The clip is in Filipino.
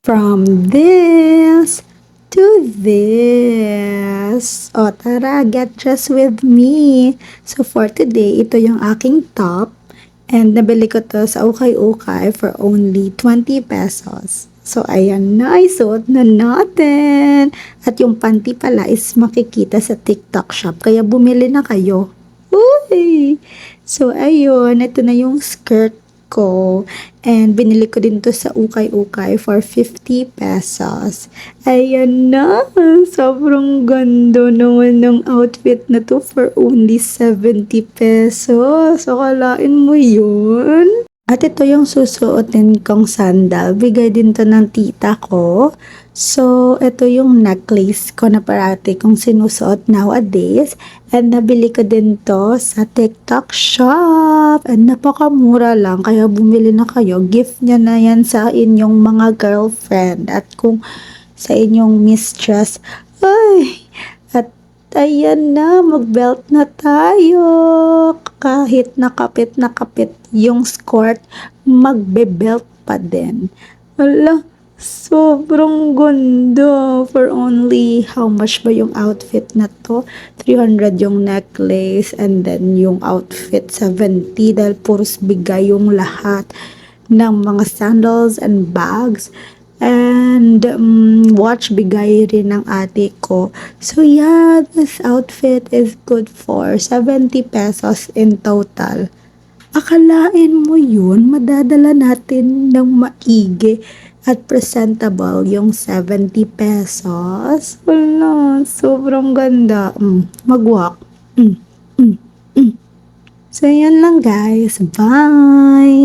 From this to this. O tara, get dressed with me. So for today, ito yung aking top. And nabili ko to sa Ukay-Ukay for only 20 pesos. So ayan na, isuot na natin. At yung panty pala is makikita sa TikTok shop. Kaya bumili na kayo. Uy! So ayun, ito na yung skirt ko. And binili ko din to sa Ukay-Ukay for 50 pesos. Ayan na. Sobrang ganda naman ng outfit na to for only 70 pesos. So, kalain mo yun? At ito yung susuotin kong sandal. Bigay din to ng tita ko. So, ito yung necklace ko na parati kong sinusuot nowadays. And nabili ko din to sa TikTok shop. And napakamura lang. Kaya bumili na kayo. Gift niya na yan sa inyong mga girlfriend. At kung sa inyong mistress. Ay! At ayan na. Mag-belt na tayo. Kahit nakapit yung skirt, magbe-belt pa din. Wala, sobrang ganda. For only, how much ba yung outfit na to? 300 yung necklace, and then yung outfit 70, dahil puros bigay yung lahat ng mga sandals and bags. And watch bigay rin ng ate ko. So yeah, this outfit is good for 70 pesos in total. Akalain mo yun, madadala natin ng maigi at presentable yung 70 pesos. Wala, sobrang ganda. Magwak. So yan lang guys. Bye!